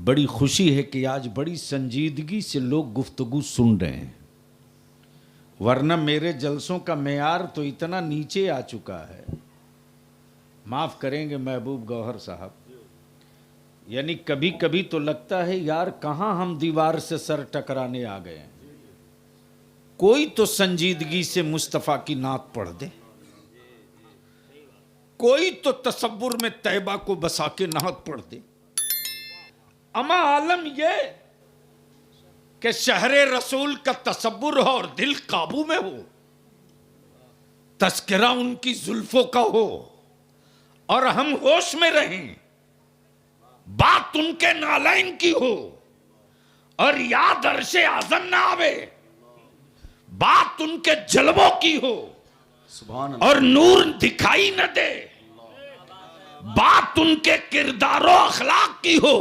बड़ी खुशी है कि आज बड़ी संजीदगी से लोग गुफ्तगू सुन रहे हैं, वरना मेरे जलसों का मेयार तो इतना नीचे आ चुका है। माफ़ करेंगे महबूब गौहर साहब, यानी कभी कभी तो लगता है यार कहाँ हम दीवार से सर टकराने आ गए हैं। कोई तो संजीदगी से मुस्तफ़ा की नात पढ़ दे, कोई तो तसव्वुर में तैबा को बसा के नात पढ़ दे। अमा आलम ये कि शहरे रसूल का तसव्वुर हो और दिल काबू में हो, तस्करा उनकी जुल्फों का हो और हम होश में रहें, बात उनके नालैन की हो और याद अर्शे आज़म ना आवे, बात उनके जलवों की हो और नूर दिखाई न दे, बात उनके किरदारों अखलाक की हो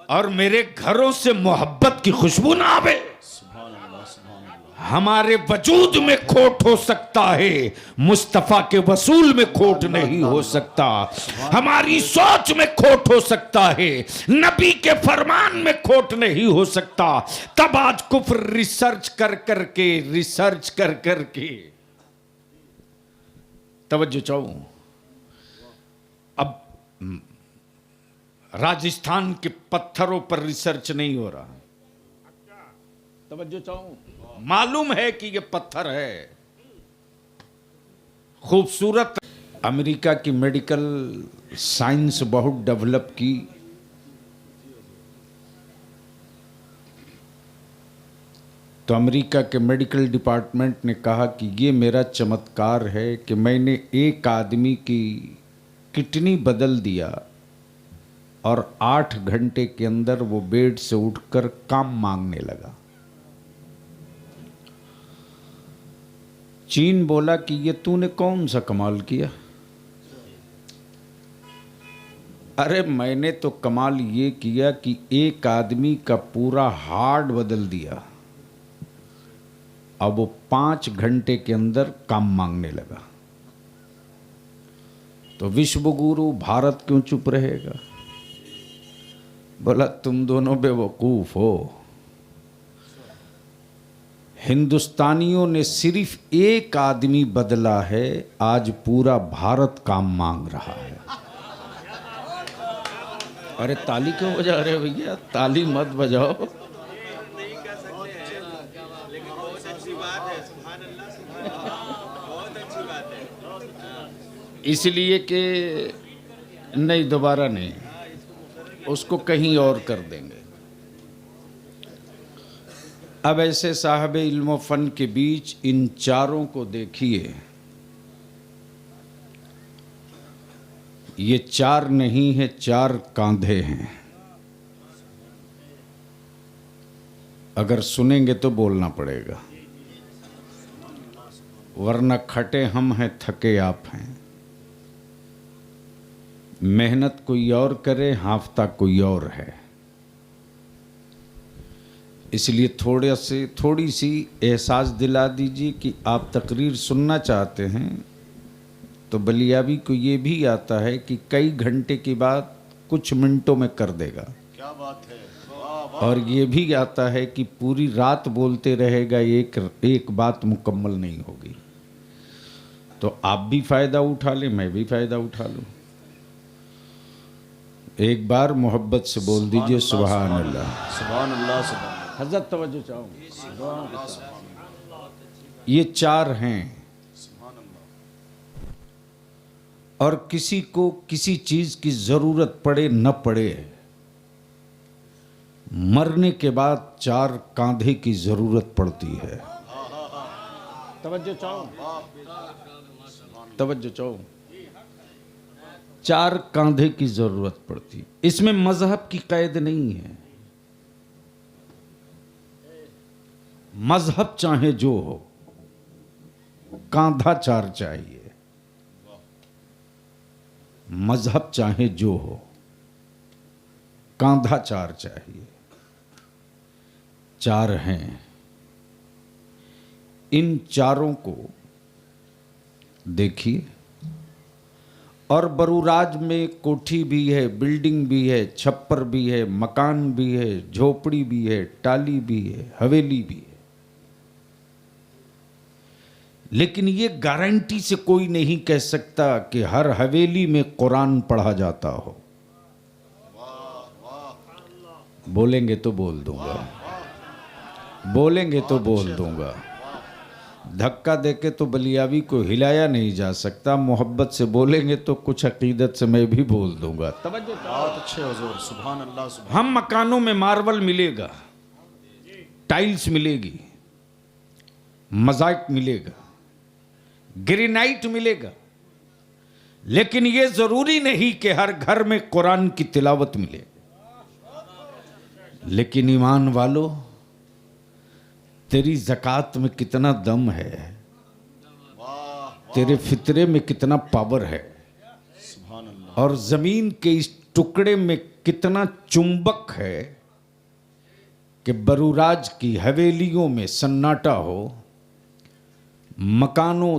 और मेरे घरों से मोहब्बत की खुशबू ना आवे। हमारे वजूद में खोट हो सकता है, मुस्तफा के वसूल में खोट नहीं हो सकता। हमारी सोच में खोट हो सकता है, नबी के फरमान में खोट नहीं हो सकता। तब आज कुफ्र रिसर्च कर करके तवज्जो चाहूं, अब राजस्थान के पत्थरों पर रिसर्च नहीं हो रहा, तवज्जो चाहूं, मालूम है कि ये पत्थर है खूबसूरत। अमेरिका की मेडिकल साइंस बहुत डेवलप की, तो अमेरिका के मेडिकल डिपार्टमेंट ने कहा कि ये मेरा चमत्कार है कि मैंने एक आदमी की किडनी बदल दिया और 8 घंटे के अंदर वो बेड से उठकर काम मांगने लगा। चीन बोला कि ये तूने कौन सा कमाल किया? अरे मैंने तो कमाल ये किया कि एक आदमी का पूरा हार्ट बदल दिया, अब वो 5 घंटे के अंदर काम मांगने लगा। तो विश्व गुरु भारत क्यों चुप रहेगा? बोला तुम दोनों बेवकूफ हो, हिंदुस्तानियों ने सिर्फ एक आदमी बदला है, आज पूरा भारत काम मांग रहा है। अरे ताली क्यों बजा रहे हो भैया? ताली मत बजाओ। इसलिए कि नहीं, दोबारा नहीं, उसको कहीं और कर देंगे। अब ऐसे साहब इल्म फन के बीच इन चारों को देखिए, ये 4 नहीं है, 4 कांधे हैं। अगर सुनेंगे तो बोलना पड़ेगा, वरना खटे हम हैं, थके आप हैं। मेहनत कोई और करे, हाफता कोई और है। इसलिए थोड़ी सी एहसास दिला दीजिए कि आप तकरीर सुनना चाहते हैं तो बलियाबी को ये भी आता है कि कई घंटे की बात कुछ मिनटों में कर देगा। क्या बात है। और ये भी आता है कि पूरी रात बोलते रहेगा, एक बात मुकम्मल नहीं होगी। तो आप भी फायदा उठा लें, मैं भी फायदा उठा लूं। एक बार मोहब्बत से बोल दीजिए सुभान अल्लाह, सुभान अल्लाह, सुभान। हजरत तवज्जो चाहूँ। ये 4 हैं, और किसी को किसी चीज की जरूरत पड़े न पड़े, मरने के बाद 4 कांधे की जरूरत पड़ती है। तवज्जो चाहो, तवज्जो चाहो, 4 कांधे की जरूरत पड़ती। इसमें मजहब की कैद नहीं है। मजहब चाहे जो हो, कांधा 4 चाहिए। मजहब चाहे जो हो, कांधा 4 चाहिए। 4 हैं। इन चारों को देखिए और बरूराज में कोठी भी है, बिल्डिंग भी है, छप्पर भी है, मकान भी है, झोपड़ी भी है, टाली भी है, हवेली भी है। लेकिन ये गारंटी से कोई नहीं कह सकता कि हर हवेली में कुरान पढ़ा जाता हो। बोलेंगे तो बोल दूंगा, बोलेंगे तो बोल दूंगा। धक्का देके तो बलियावी को हिलाया नहीं जा सकता। मोहब्बत से बोलेंगे तो कुछ अकीदत से मैं भी बोल दूंगा। तवज्जो। बहुत अच्छे हुजूर, सुभान अल्लाह सुभान। हम मकानों में मार्बल मिलेगा, टाइल्स मिलेगी, मोज़ाइक मिलेगा, ग्रेनाइट मिलेगा, लेकिन यह जरूरी नहीं कि हर घर में कुरान की तिलावत मिले। लेकिन ईमान वालों, तेरी ज़कात में कितना दम है, तेरे फितरे में कितना पावर है, सुभान अल्लाह। और जमीन के इस टुकड़े में कितना चुंबक है कि बरूराज की हवेलियों में सन्नाटा हो, मकानों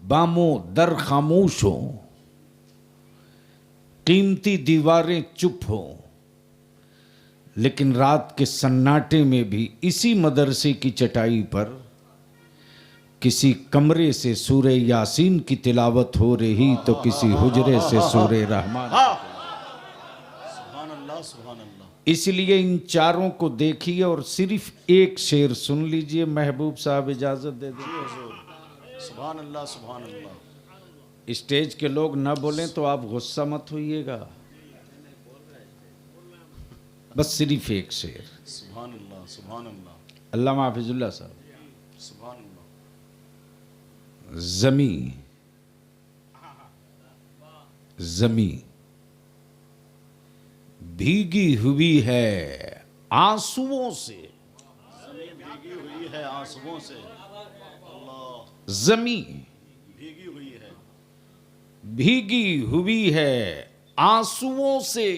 बामों दर खामोश हो, कीमती दीवारें चुप हो, लेकिन रात के सन्नाटे में भी इसी मदरसे की चटाई पर किसी कमरे से सूरे यासीन की तिलावत हो रही तो किसी हुजरे से सूरे रहमान। सुभान अल्लाह सुभान अल्लाह। इसलिए इन चारों को देखिए और सिर्फ एक शेर सुन लीजिए। महबूब साहब इजाजत दे दें। हुजूर, सुभान अल्लाह सुभान अल्लाह। स्टेज के लोग ना बोलें तो आप गुस्सा मत होइएगा, बस सिर्फ एक शेर। सुभान अल्लाह सुभान अल्लाह। अल्लामा हाफिजुल्लाह साहब। सुभान अल्लाह। जमी जमी भीगी हुई है आंसुओं से, भीगी हुई है आंसुओं से। अल्लाह। जमी भीगी हुई है, भीगी हुई है आंसुओं से,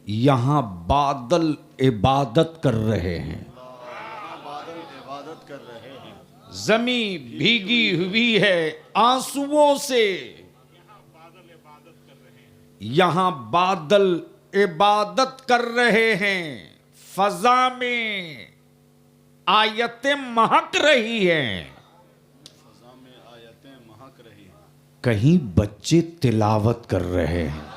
यहां बादल इबादत कर रहे हैं। बादल इबादत कर रहे हैं। जमी भीगी हुई है आंसुओं से, यहां बादल इबादत कर रहे हैं। फजा में आयतें महक रही हैं, फजा में आयतें महक रही हैं। कहीं बच्चे तिलावत कर रहे हैं।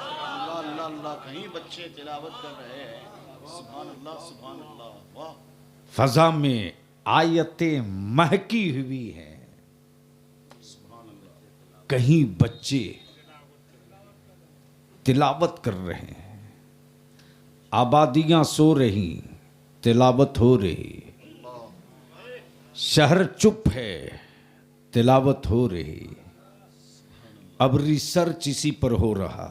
अल्लाह अल्लाह अल्लाह। कहीं बच्चे तिलावत कर रहे हैं। सुभान अल्लाह सुभान अल्लाह। वाह। फजा में आयतें महकी हुई हैं, सुभान अल्लाह। कहीं बच्चे तिलावत कर रहे हैं। आबादियां सो रही, तिलावत हो रही। शहर चुप है, तिलावत हो रही। अब रिसर्च इसी पर हो रहा,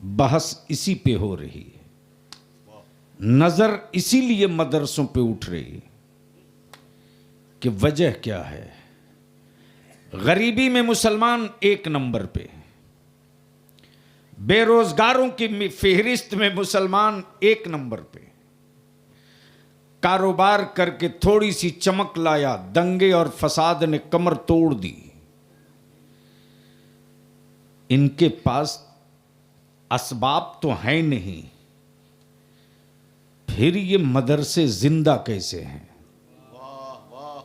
बहस इसी पे हो रही, नजर इसीलिए मदरसों पे उठ रही कि वजह क्या है। गरीबी में मुसलमान एक नंबर पे, बेरोजगारों की फेहरिस्त में मुसलमान एक नंबर पे, कारोबार करके थोड़ी सी चमक लाया, दंगे और फसाद ने कमर तोड़ दी। इनके पास असबाब तो हैं नहीं, फिर ये मदरसे जिंदा कैसे हैं? वाह वाह।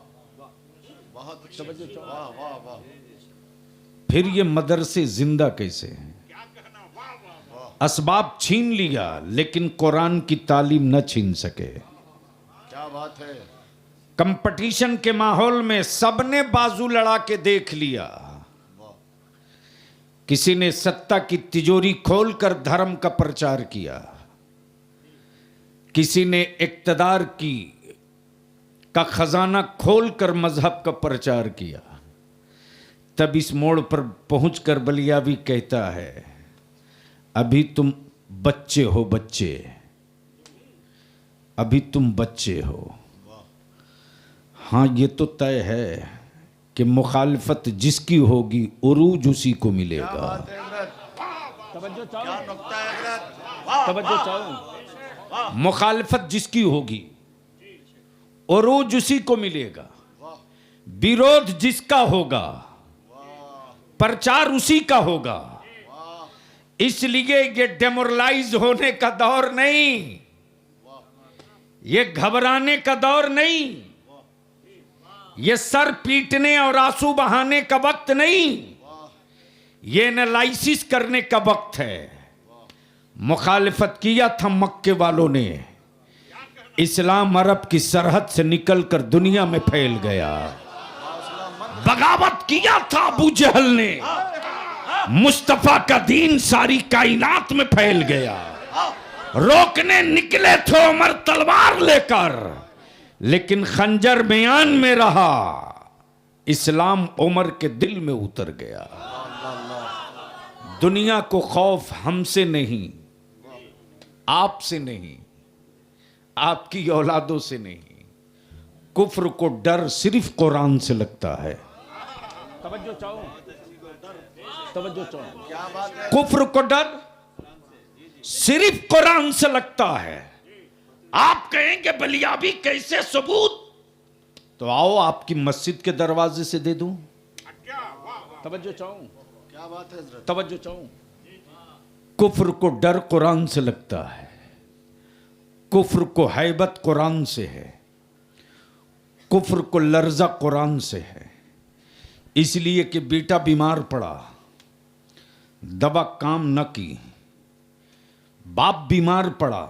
बहुत अच्छे। वाह वाह वाह। फिर ये मदरसे जिंदा कैसे हैं? असबाब छीन लिया लेकिन कुरान की तालीम न छीन सके। क्या बात है। कंपटीशन के माहौल में सबने बाजू लड़ा के देख लिया। किसी ने सत्ता की तिजोरी खोलकर धर्म का प्रचार किया, किसी ने इक्तदार का खजाना खोलकर मजहब का प्रचार किया। तब इस मोड़ पर पहुंचकर बलियावी कहता है, अभी तुम बच्चे हो, बच्चे, अभी तुम बच्चे हो। हाँ, ये तो तय है कि मुखालफत जिसकी होगी उरूज उसी को मिलेगा। क्या बात है हजरत। तवज्जो क्या नुक्ता है हजरत। वाह तवज्जो वाह। विरोध जिसका होगा प्रचार उसी का होगा। इसलिए ये डेमोरलाइज होने का दौर नहीं, ये घबराने का दौर नहीं, ये सर पीटने और आंसू बहाने का वक्त नहीं, ये एनालिसिस करने का वक्त है। मुखालिफत किया था मक्के वालों ने, इस्लाम अरब की सरहद से निकलकर दुनिया में फैल गया। बगावत किया था अबू जहल ने, मुस्तफा का दीन सारी कायनात में फैल गया। रोकने निकले थे उमर तलवार लेकर, लेकिन खंजर म्यान में रहा, इस्लाम उमर के दिल में उतर गया। दुनिया को खौफ हमसे नहीं, आपसे नहीं, आपकी औलादों से नहीं। कुफ्र को डर सिर्फ कुरान से लगता है। तवज्जो चाहो, तवज्जो चाहो। क्या बात है? कुफ्र को डर सिर्फ कुरान से लगता है। आप कहेंगे बलियाबी कैसे सबूत? तो आओ आपकी मस्जिद के दरवाजे से दे दूं। तवज्जो चाहो, क्या बात है हजरत? तवज्जो चाहो। कुफ्र को डर कुरान से लगता है, कुफ्र को हैबत कुरान से है, कुफ्र को लर्जा कुरान से है। इसलिए कि बेटा बीमार पड़ा, दवा काम न की, बाप बीमार पड़ा,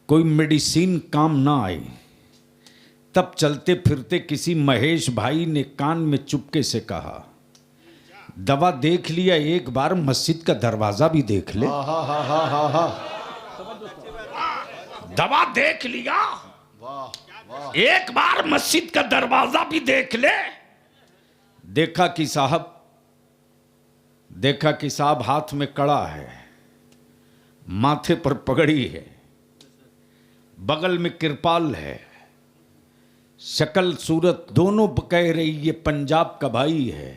कोई मेडिसिन काम ना आई, तब चलते फिरते किसी महेश भाई ने कान में चुपके से कहा, दवा देख लिया, एक बार मस्जिद का दरवाजा भी देख ले। दवा देख लिया, वाह एक बार मस्जिद का दरवाजा भी देख ले। देखा कि साहब हाथ में कड़ा है, माथे पर पगड़ी है, बगल में किरपाल है, शक्ल सूरत दोनों कह रही ये पंजाब का भाई है।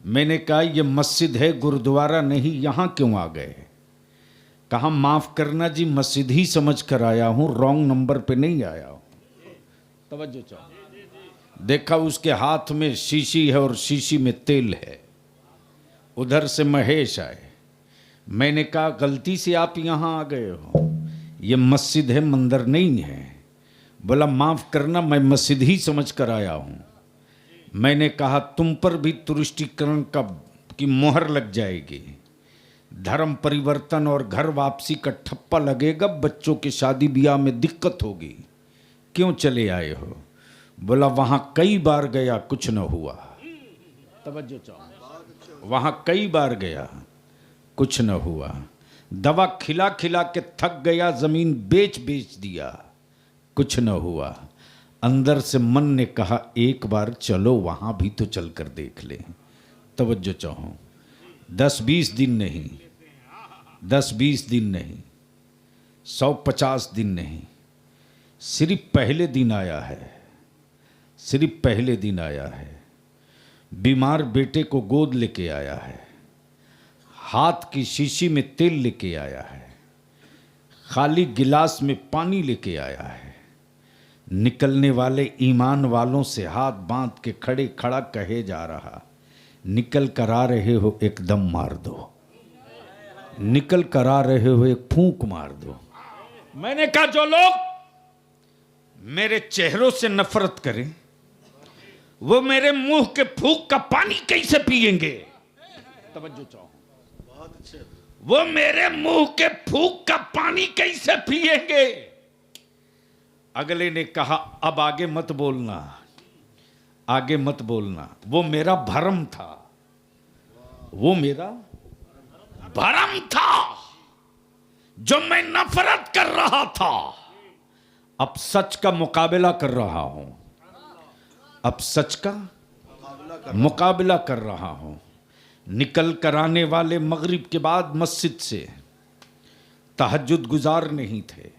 मैंने कहा ये मस्जिद है, गुरुद्वारा नहीं, यहां क्यों आ गए? कहा माफ करना जी, मस्जिद ही समझ कर आया हूं, रॉन्ग नंबर पे नहीं आया हूं। तवज्जो चाहो। देखा उसके हाथ में शीशी है और शीशी में तेल है। उधर से महेश आए, मैंने कहा गलती से आप यहां आ गए हो, ये मस्जिद है, मंदिर नहीं है। बोला माफ करना, मैं मस्जिद ही समझ कर आया हूं। मैंने कहा तुम पर भी तुष्टीकरण की मोहर लग जाएगी, धर्म परिवर्तन और घर वापसी का ठप्पा लगेगा, बच्चों के शादी ब्याह में दिक्कत होगी, क्यों चले आए हो? बोला वहां कई बार गया, कुछ न हुआ। तवज्जो चाहो। वहां कई बार गया, कुछ न हुआ। दवा खिला खिला के थक गया, जमीन बेच दिया, कुछ न हुआ। अंदर से मन ने कहा एक बार चलो वहां भी तो चल कर देख ले। तवज्जो चाहो। 10-20 दिन नहीं, 10-20 दिन नहीं, 150 दिन नहीं, सिर्फ पहले दिन आया है, सिर्फ पहले दिन आया है। बीमार बेटे को गोद लेके आया है, हाथ की शीशी में तेल लेके आया है, खाली गिलास में पानी लेके आया है। निकलने वाले ईमान वालों से हाथ बांध के खड़ा कहे जा रहा, निकल कर आ रहे हो एकदम मार दो, निकल कर आ रहे हो एक फूंक मार दो। मैंने कहा जो लोग मेरे चेहरों से नफरत करें वो मेरे मुंह के फूंक का पानी कैसे पिएंगे? तवज्जो चाहो। बहुत अच्छे। वो मेरे मुंह के फूंक का पानी कैसे पिएंगे? अगले ने कहा अब आगे मत बोलना, आगे मत बोलना, वो मेरा भरम था, वो मेरा भरम था जो मैं नफरत कर रहा था। अब सच का मुकाबला कर रहा हूं, अब सच का मुकाबला कर रहा हूं। निकल कर आने वाले मगरिब के बाद मस्जिद से तहज्जुद गुजार नहीं थे,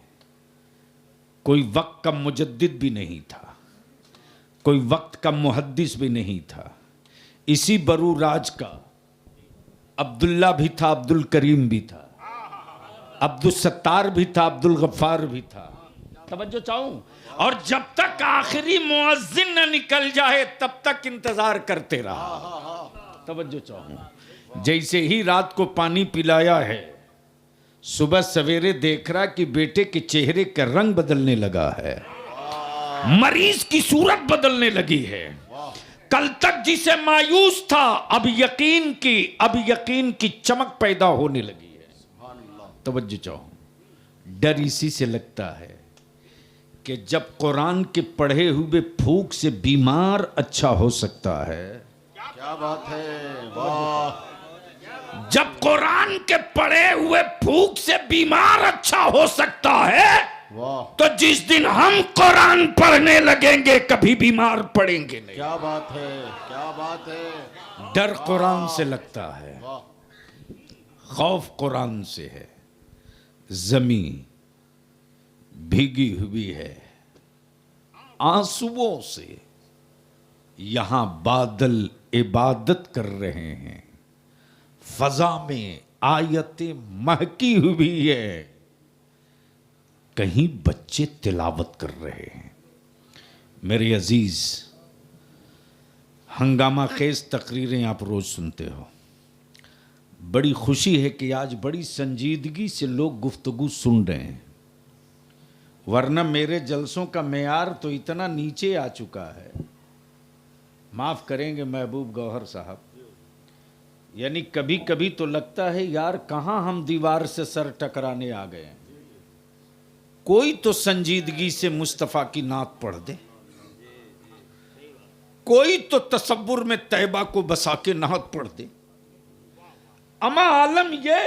कोई वक्त का मुजद्दिद भी नहीं था, कोई वक्त का मुहद्दिस भी नहीं था। इसी बरू राज का अब्दुल्ला भी था, अब्दुल करीम भी था, अब्दुल सत्तार भी था, अब्दुल गफ्फार भी था। तवज्जो चाहूं, और जब तक आखिरी मुअज्जिन न निकल जाए तब तक इंतजार करते रहा। तवज्जो चाहूं, जैसे ही रात को पानी पिलाया है, सुबह सवेरे देख रहा कि बेटे के चेहरे का रंग बदलने लगा है, मरीज की सूरत बदलने लगी है। कल तक जिसे मायूस था अब यकीन की चमक पैदा होने लगी है। तवज्जो चाहो, डर इसी से लगता है कि जब कुरान के पढ़े हुए फूंक से बीमार अच्छा हो सकता है। क्या बात है, वाह। जब कुरान के पढ़े हुए फूंक से बीमार अच्छा हो सकता है, वाह। तो जिस दिन हम कुरान पढ़ने लगेंगे कभी बीमार पड़ेंगे नहीं। क्या बात है, क्या बात है। डर कुरान से लगता है, वाह। खौफ कुरान से है। जमीन भीगी हुई है आंसुओं से, यहां बादल इबादत कर रहे हैं, फजा में आयतें महकी हुई है, कहीं बच्चे तिलावत कर रहे हैं। मेरे अजीज, हंगामा खेज तकरीरें आप रोज सुनते हो। बड़ी खुशी है कि आज बड़ी संजीदगी से लोग गुफ्तगू सुन रहे हैं, वरना मेरे जलसों का मेयार तो इतना नीचे आ चुका है। माफ़ करेंगे महबूब गौहर साहब, यानी कभी कभी तो लगता है यार कहाँ हम दीवार से सर टकराने आ गए हैं। कोई तो संजीदगी से मुस्तफ़ा की नात पढ़ दे, कोई तो तसव्वुर में तैबा को बसा के नात पढ़ दे। अमा आलम ये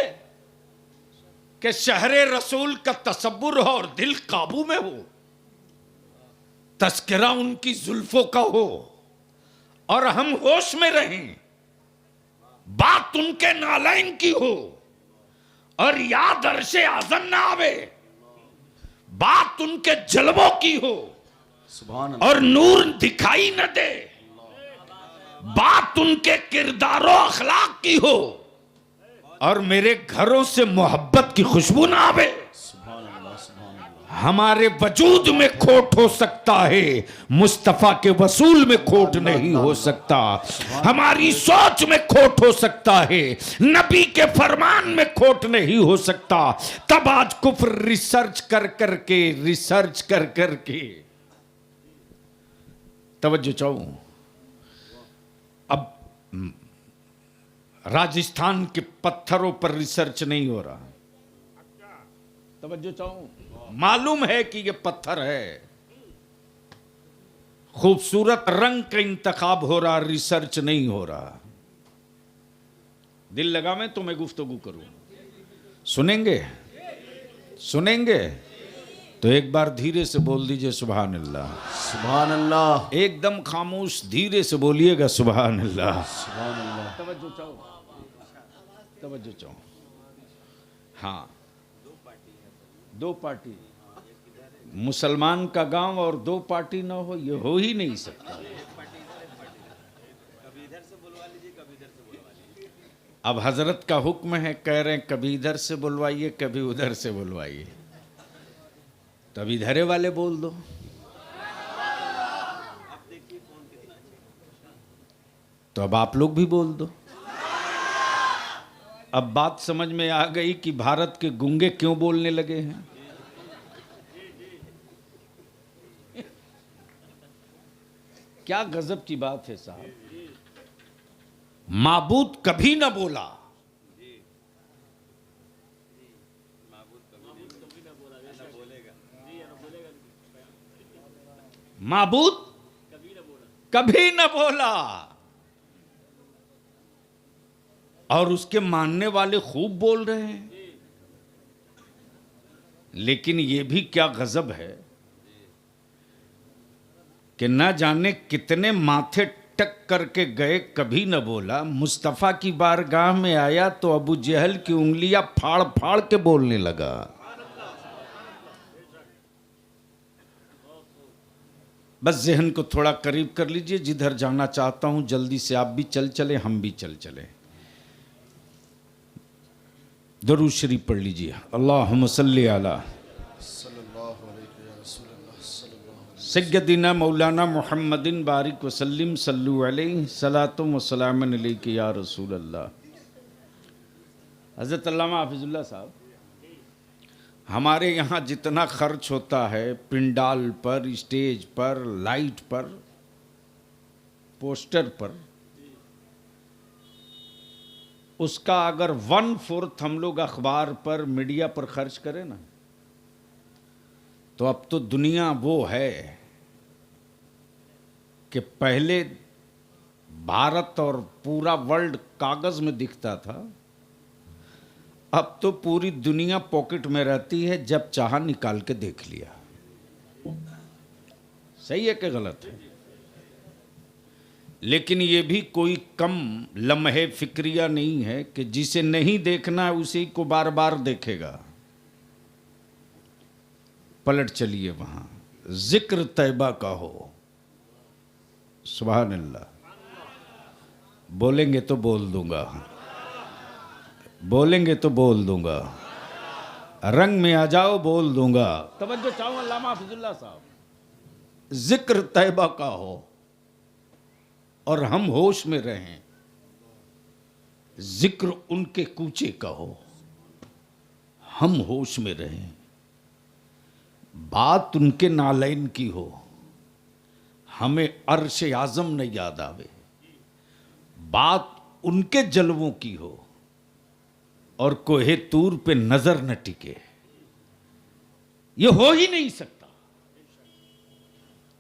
कि शहरे रसूल का तसव्वुर हो और दिल काबू में हो, तस्करा उनकी जुल्फों का हो और हम होश में रहें, बात उनके नालैन की हो और याद अर्शे आज़म ना आवे, बात उनके जलवों की हो सुभान अल्लाह। और नूर दिखाई न दे, बात उनके किरदारों अखलाक की हो और मेरे घरों से मोहब्बत की खुशबू ना आवे। सुभान अल्लाह, सुभान अल्लाह। हमारे वजूद में खोट हो सकता है, मुस्तफा के वसूल में खोट नहीं हो सकता। हमारी सोच में खोट हो सकता है, नबी के फरमान में खोट नहीं हो सकता। तब आज कुफ्र रिसर्च कर करके तवज्जो चाहूं, अब राजस्थान के पत्थरों पर रिसर्च नहीं हो रहा। तवज्जो चाहूं, मालूम है कि ये पत्थर है, खूबसूरत रंग का इंतखाब हो रहा, रिसर्च नहीं हो रहा। दिल लगा मैं तो मैं गुफ्तगू करूं, सुनेंगे तो एक बार धीरे से बोल दीजिए सुभान अल्लाह। सुभान अल्लाह। एकदम खामोश धीरे से बोलिएगा सुभान अल्लाह। सुभान अल्लाह। तवज्जो चाहो। हाँ, दो पार्टी, मुसलमान का गांव और दो पार्टी ना हो, ये हो ही नहीं सकता। अब हजरत का हुक्म है, कह रहे हैं कभी इधर से बुलवाइए कभी उधर से बुलवाइए, तब इधरे वाले बोल दो। तो अब आप लोग भी बोल दो। अब बात समझ में आ गई कि भारत के गूंगे क्यों बोलने लगे हैं। क्या गजब की बात है साहब, माबूद कभी ना बोला, माबूद कभी न बोला, और उसके मानने वाले खूब बोल रहे हैं। लेकिन यह भी क्या गजब है कि न जाने कितने माथे टक करके गए, कभी न बोला। मुस्तफ़ा की बारगाह में आया तो अबू जहल की उंगलियां फाड़ फाड़ के बोलने लगा। बस जहन को थोड़ा करीब कर लीजिए, जिधर जाना चाहता हूं जल्दी से आप भी चल चले, हम भी चल चले। दरूद शरीफ पढ़ लीजिए, अल्लाहुम्मा सल्ली अला सल्लल्लाहु अलैहि वसल्लम। सय्यदिना मौलाना मुहम्मदिन बारिक वसल्लिम सल्लु अलैहि सलातुम व सलामन अलैहि या रसूल अल्लाह। हज़रत अल्लामा हाफिजुल्लाह साहब, हमारे यहाँ जितना खर्च होता है पिंडाल पर, स्टेज पर, लाइट पर, पोस्टर पर, उसका अगर 1/4 हम लोग अखबार पर, मीडिया पर खर्च करें ना, तो अब तो दुनिया वो है कि पहले भारत और पूरा वर्ल्ड कागज में दिखता था, अब तो पूरी दुनिया पॉकेट में रहती है, जब चाहा निकाल के देख लिया। सही है कि गलत है? लेकिन ये भी कोई कम लम्हे फिक्रिया नहीं है कि जिसे नहीं देखना है उसी को बार बार देखेगा। पलट चलिए वहां, जिक्र तैबा का हो। सुभान अल्लाह। बोलेंगे तो बोल दूंगा, बोलेंगे तो बोल दूंगा, रंग में आ जाओ बोल दूंगा। तवज्जो चाहूं अल्लामा हाफिजुल्लाह साहब, जिक्र तैबा का हो और हम होश में रहें। जिक्र उनके कूचे का हो, हम होश में रहें। बात उनके नालैन की हो, हमें अर्श आज़म न याद आवे। बात उनके जलवों की हो और कोहे तूर पे नजर न टिके। ये हो ही नहीं सकता,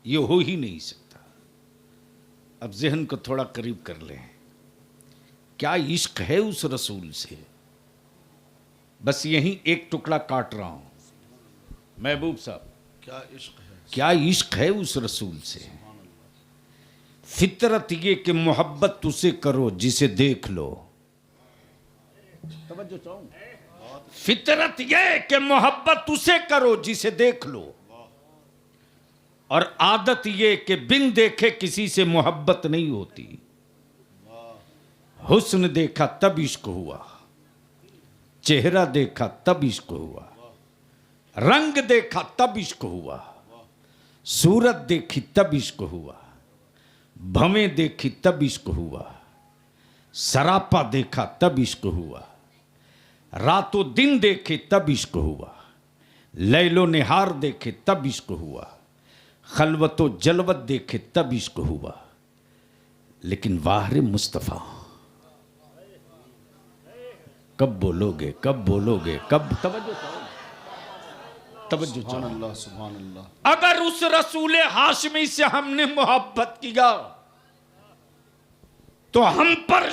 ये हो ही नहीं सकता। अब ज़हन को थोड़ा करीब कर लें। क्या इश्क है उस रसूल से? बस यहीं एक टुकड़ा काट रहा हूं। महबूब साहब, क्या इश्क है, क्या इश्क है उस रसूल से? फितरत ये कि मोहब्बत उसे करो जिसे देख लो। तवज्जो चाहूं, फितरत ये कि मोहब्बत उसे करो जिसे देख लो, और आदत ये कि बिन देखे किसी से मोहब्बत नहीं होती। हुस्न देखा तब इश्क हुआ, चेहरा देखा तब इश्क हुआ, रंग देखा तब इश्क हुआ, सूरत देखी तब इश्क हुआ, भवें देखी तब इश्क हुआ, सरापा देखा तब इश्क हुआ, रातों दिन देखे तब इश्क हुआ, लैलो निहार देखे तब इश्क हुआ, खलवतो जलवत देखे तब इश्क हुआ। लेकिन वाहरे मुस्तफ़ा, कब बोलोगे, कब बोलोगे, कब? तवज्जो तवज्जो। सुभान अल्लाह, सुभान अल्लाह। अगर उस रसूल हाशमी से हमने मोहब्बत किया तो हम पर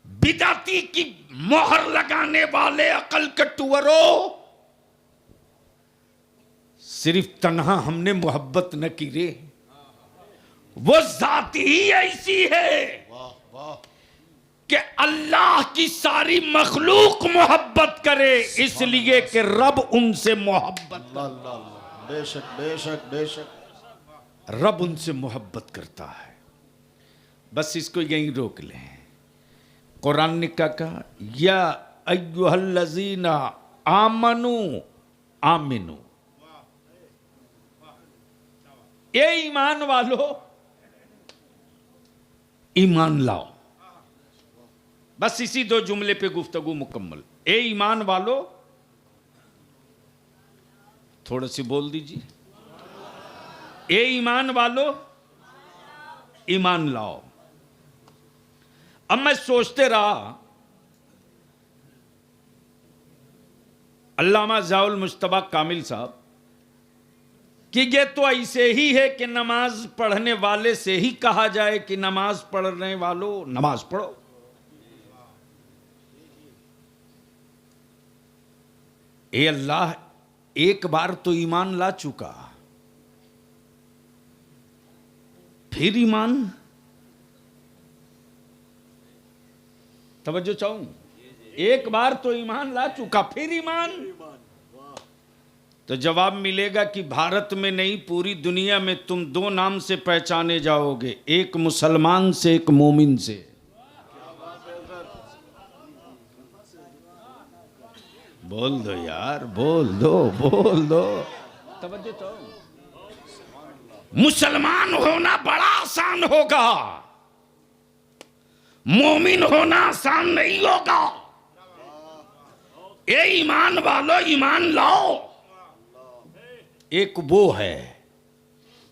बिदाती की मोहर लगाने वाले अकल के टुअरों, सिर्फ तन्हा हमने मोहब्बत न की रे, वो जात ही ऐसी है वाह वाह, कि अल्लाह की सारी मखलूक मोहब्बत करे, इसलिए कि रब उनसे मोहब्बत, अल्लाह अल्लाह अल्लाह। बेशक बेशक बेशक, रब उनसे मोहब्बत करता है। बस इसको यहीं रोक लें। कुरान ने क्या कहा? या अय्युहल्लज़ीना आमनू आमिनू, ए ईमान वालो ईमान लाओ। बस इसी 2 जुमले पे गुफ्तगू मुकम्मल। ए ईमान वालो, थोड़ा सी बोल दीजिए, ए ईमान वालो ईमान लाओ। अब मैं सोचते रहा, अल्लामा ज़ियाउल मुज्तबा कामिल साहब, कि ये तो ऐसे ही है कि नमाज पढ़ने वाले से ही कहा जाए कि नमाज पढ़ने वालों नमाज पढ़ो। ए अल्लाह, एक बार तो ईमान ला चुका, फिर ईमान? तवज्जो चाहूं, एक बार तो ईमान ला चुका, फिर ईमान? तो जवाब मिलेगा कि भारत में नहीं, पूरी दुनिया में तुम 2 नाम से पहचाने जाओगे, एक मुसलमान से, एक मोमिन से। बोल दो यार, बोल दो, बोल दो। तवज्जो चाहो, मुसलमान होना बड़ा आसान होगा, मोमिन होना आसान नहीं होगा। ए ईमान वालों, ईमान लाओ। एक वो है,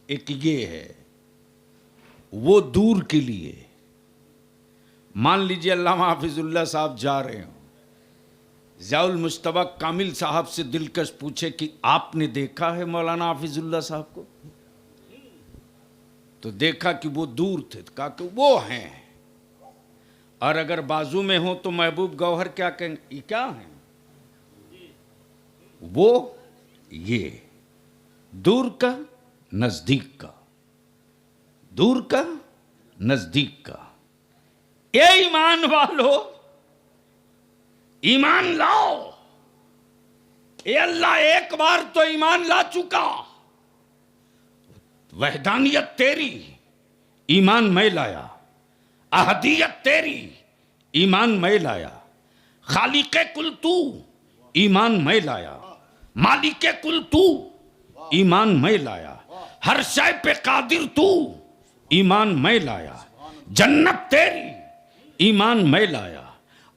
एक ये है। वो दूर के लिए, मान लीजिए अल्लामा हाफिजुल्लाह साहब जा रहे हो, ज़ियाउल मुश्तबा कामिल साहब से दिलकश पूछे कि आपने देखा है मौलाना हाफिजुल्लाह साहब को? तो देखा कि वो दूर थे, तो कहा कि वो हैं। और अगर बाजू में हो तो महबूब गौहर क्या कहेंगे, ये क्या है? वो ये दूर का नजदीक का, दूर का नजदीक का। ये ईमान वालो, ईमान लाओ। ये अल्लाह एक बार तो ईमान ला चुका, वहदानियत तेरी, ईमान मैं लाया। अहदियत तेरी, ईमान मैं लाया। खालिके कुल तू, ईमान मैं लाया। मालिके कुल तू, ईमान मैं लाया। हर शय पे कादिर तू, ईमान मैं लाया। जन्नत तेरी, ईमान मैं लाया।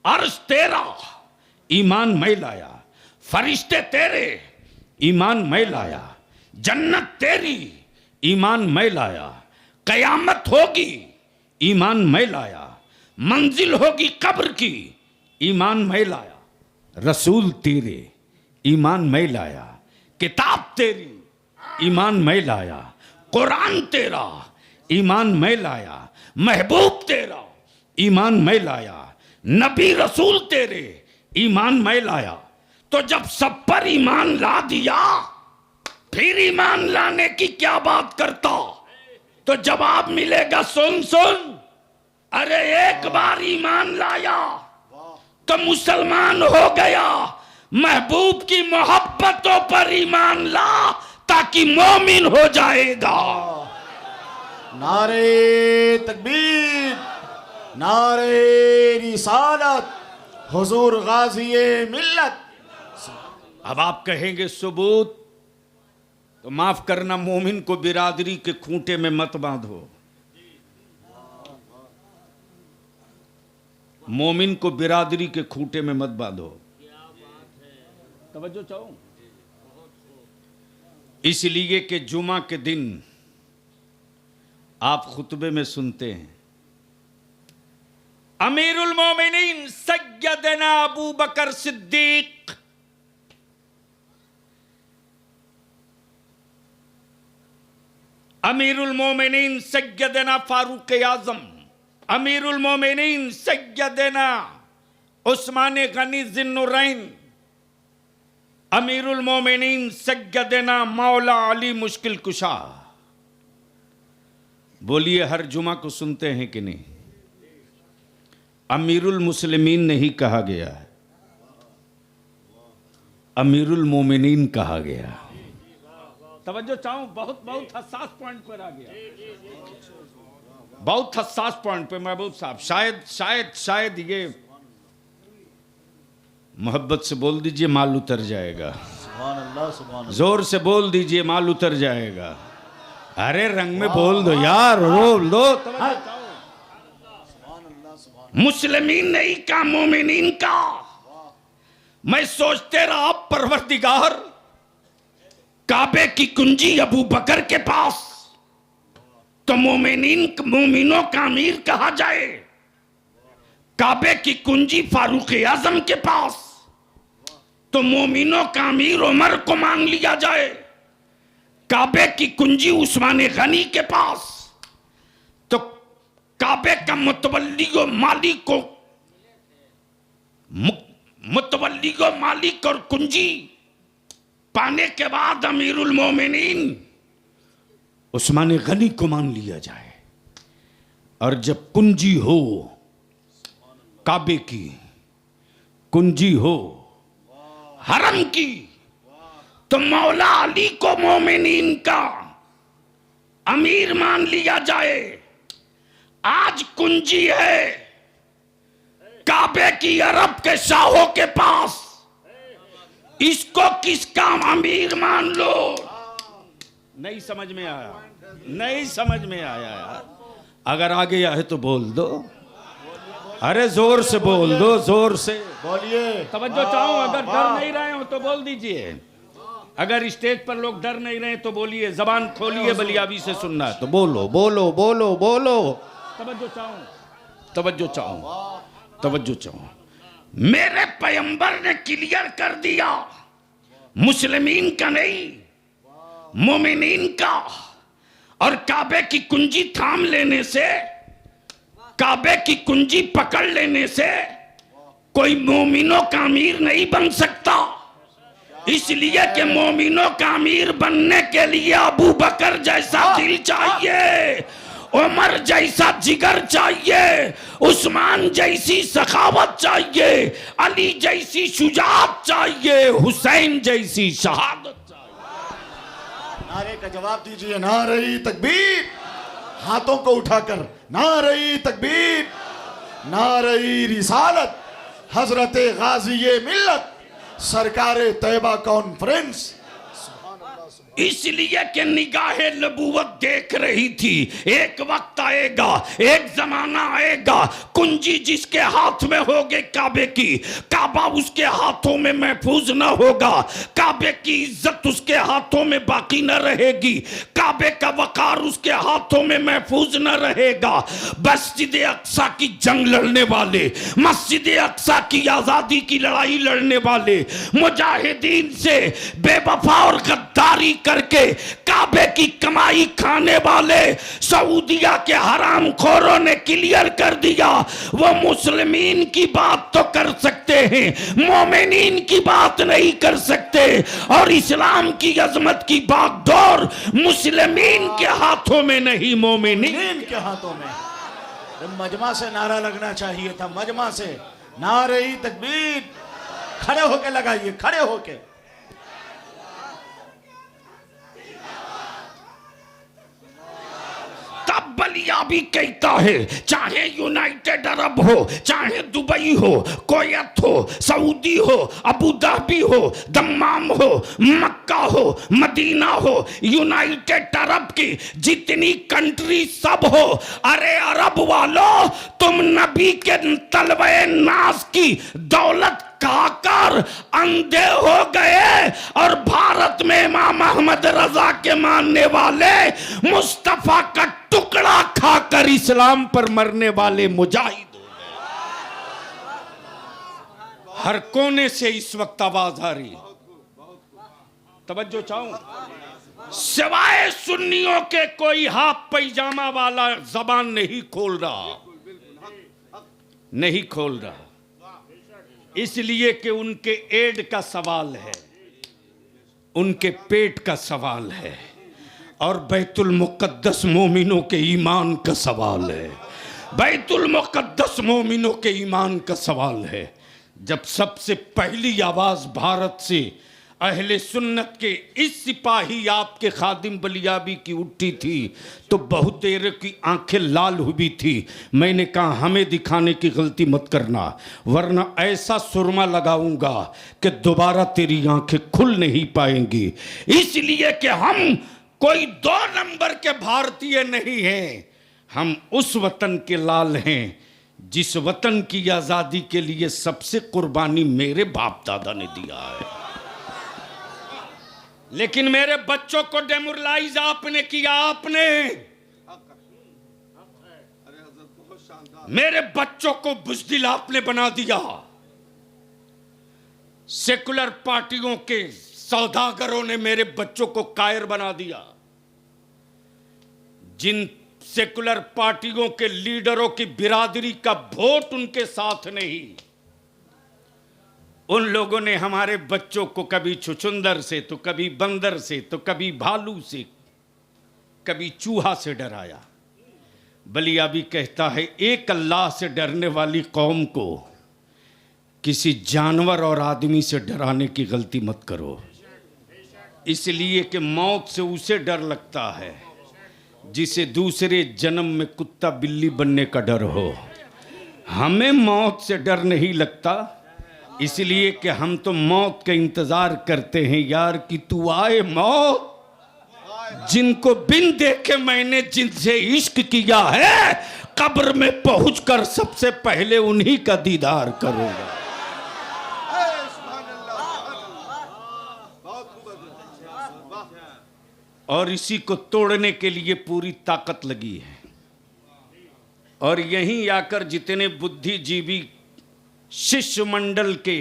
अर्श तेरा, ईमान मैं लाया। फरिश्ते तेरे, ईमान मैं लाया। जन्नत तेरी, ईमान मैं लाया। कयामत होगी, ईमान मैं लाया। मंजिल होगी कब्र की, ईमान मैं लाया। रसूल तेरे, ईमान मैं लाया। किताब तेरी, ईमान मैं लाया। कुरान तेरा, ईमान मैं लाया। महबूब तेरा, ईमान मैं लाया। नबी रसूल तेरे, ईमान मैं लाया। तो जब सब पर ईमान ला दिया, फिर ईमान लाने की क्या बात करता? तो जवाब मिलेगा, सुन सुन। अरे एक बार ईमान लाया तो मुसलमान हो गया। महबूब की मोहब्बतों पर ईमान ला ताकि मोमिन हो जाएगा। नारे तकबीर, नारे रिसालत, हुजूर गाज़ी मिल्लत। अब आप कहेंगे सबूत, तो माफ करना, मोमिन को बिरादरी के खूंटे में मत बांधो। मोमिन को बिरादरी के खूंटे में मत बांधो। तवज्जो चाहो, इसलिए कि जुमा के दिन आप खुतबे में सुनते हैं, अमीरुल मोमिनीन सय्यदना अबू बकर सिद्दीक, अमीरुल मोमिनीन सय्यदना फारूक आजम, अमीरुल मोमिनीन सय्यदना उस्मान गनी ज़िन्नुरैन, अमीरुल मोमिनीन सय्यदना मौला अली मुश्किल कुशा। बोलिए, हर जुमा को सुनते हैं कि नहीं? अमीरुल मुस्लिमीन नहीं कहा गया है, अमीरुल मोमिनीन कहा गया। तवज्जो चाहूं, बहुत बहुत हसास पॉइंट पर आ गया, बहुत हसास पॉइंट पे महबूब साहब। शायद शायद शायद ये मोहब्बत से बोल दीजिए, माल उतर जाएगा। सुभान अल्लाह, सुभान अल्लाह। जोर से बोल दीजिए, माल उतर जाएगा। अरे रंग में बोल दो यार, बोल दो। मुस्लिमीन नहीं का, मोमिनीन का। मैं सोचते रहा, परवरदिगार, काबे की कुंजी अबू बकर के पास तो मोमिनों का अमीर कहा जाए, काबे की कुंजी फारूक आजम के पास तो मोमिनों का अमीर उमर को मांग लिया जाए, काबे की कुंजी उस्मान गनी के पास तो काबे का मुतवल्ली को मालिक और कुंजी पाने के बाद अमीरुल मोमिनीन उस्मान गनी को मान लिया जाए। और जब कुंजी हो, काबे की कुंजी हो हरम की, तो मौला अली को मोमिनीन का अमीर मान लिया जाए। आज कुंजी है काबे की अरब के शाहों के पास, इसको किसका अमीर मान लो? नहीं समझ में आया? नहीं समझ में आया यार, अगर आगे आए तो बोल दो, अरे जोर से बोल दो, जोर से बोलिए। तवज्जो चाहूं, अगर डर नहीं रहे हो तो बोल दीजिए, अगर स्टेज पर लोग डर नहीं रहे तो बोलिए, जबान खोलिए, बलियाबी से सुनना है तो बोलो बोलो बोलो बोलो। तवज्जो चाहूं, तवज्जो चाहूं, तवज्जो चाहूं। मेरे पैगंबर ने क्लियर कर दिया, मुस्लिमीन का नहीं मोमिनीन का। और काबे की कुंजी थाम लेने से, काबे की कुंजी पकड़ लेने से कोई मोमिनों का अमीर नहीं बन सकता। इसलिए कि मोमिनों का अमीर बनने के लिए अबू बकर जैसा दिल चाहिए, उमर जैसा जिगर चाहिए, उस्मान जैसी सखावत चाहिए, अली जैसी शुजाअत चाहिए, हुसैन जैसी शहादत चाहिए। नारे का जवाब दीजिए, नारे तकबीर, हाथों को उठाकर नारे तकबीर, नारे रिसालत, हजरत गाजी मिल्लत, सरकार तैयबा कॉन्फ्रेंस। इसलिए कि निगाहे नबूवत देख रही थी, एक वक्त आएगा, एक जमाना आएगा, कुंजी जिसके हाथ में होगे काबे की, काबा उसके हाथों में महफूज न होगा, काबे की इज्जत उसके हाथों में बाकी न रहेगी, काबे का वकार उसके हाथों में महफूज न रहेगा। मस्जिद अक्सा की जंग लड़ने वाले, मस्जिद अक्सा की आजादी की लड़ाई लड़ने वाले मुजाहिदीन से बेवफा और गद्दारी करके काबे की कमाई खाने वाले सऊदिया के हराम खोरों ने क्लियर कर दिया, वो मुस्लिमीन की बात तो कर सकते हैं, मोमिनीन की बात नहीं कर सकते। और इस्लाम की अजमत की बागडोर मुस्लिमीन के हाथों में नहीं, मोमिनीन के हाथों में। मजमा से नारा लगना चाहिए था, मजमा से नारे तकबीर। खड़े होके लगाइए, खड़े होके। तब बलियाबी कहता है, चाहे यूनाइटेड अरब हो, चाहे दुबई हो, कोयत हो, सऊदी हो, अबू धाबी हो, दम्माम हो, मक्का हो, मदीना हो, यूनाइटेड अरब की जितनी कंट्री सब हो, अरे अरब वालों, तुम नबी के तलवे नाज की दौलत खाकर अंधे हो गए और भारत में इमाम अहमद रजा के मानने वाले, मुस्तफा का टुकड़ा खाकर इस्लाम पर मरने वाले मुजाहिद हो गए। हर कोने से इस वक्त आवाज आ रही, तवज्जो चाहूं, सिवाय सुन्नियों के कोई हाफ पैजामा वाला जबान नहीं खोल रहा, नहीं खोल रहा, इसलिए कि उनके एड का सवाल है, उनके पेट का सवाल है, और बैतुल मुक़द्दस मोमिनों के ईमान का सवाल है, बैतुल मुक़द्दस मोमिनों के ईमान का सवाल है। जब सबसे पहली आवाज भारत से अहले सुन्नत के इस सिपाही आपके खादिम बलियाबी की उठी थी तो बहुत देर की आंखें लाल हुई थी। मैंने कहा हमें दिखाने की गलती मत करना, वरना ऐसा सुरमा लगाऊंगा कि दोबारा तेरी आंखें खुल नहीं पाएंगी। इसलिए कि हम कोई 2 नंबर के भारतीय नहीं हैं, हम उस वतन के लाल हैं जिस वतन की आजादी के लिए सबसे कुर्बानी मेरे बाप दादा ने दिया है। लेकिन मेरे बच्चों को डेमोरलाइज आपने किया, आपने मेरे बच्चों को बुज़दिल आपने बना दिया। सेकुलर पार्टियों के सौदागरों ने मेरे बच्चों को कायर बना दिया। जिन सेकुलर पार्टियों के लीडरों की बिरादरी का वोट उनके साथ नहीं, उन लोगों ने हमारे बच्चों को कभी छुछुंदर से, तो कभी बंदर से, तो कभी भालू से, कभी चूहा से डराया। बलियाबी कहता है, एक अल्लाह से डरने वाली कौम को किसी जानवर और आदमी से डराने की गलती मत करो। इसलिए कि मौत से उसे डर लगता है जिसे दूसरे जन्म में कुत्ता बिल्ली बनने का डर हो। हमें मौत से डर नहीं लगता, इसलिए कि हम तो मौत का इंतजार करते हैं यार कि तू आए मौत, जिनको बिन देखे मैंने जिनसे इश्क किया है, कब्र में पहुंचकर सबसे पहले उन्हीं का दीदार करूंगा। और इसी को तोड़ने के लिए पूरी ताकत लगी है। और यहीं आकर जितने बुद्धिजीवी शिष्य मंडल के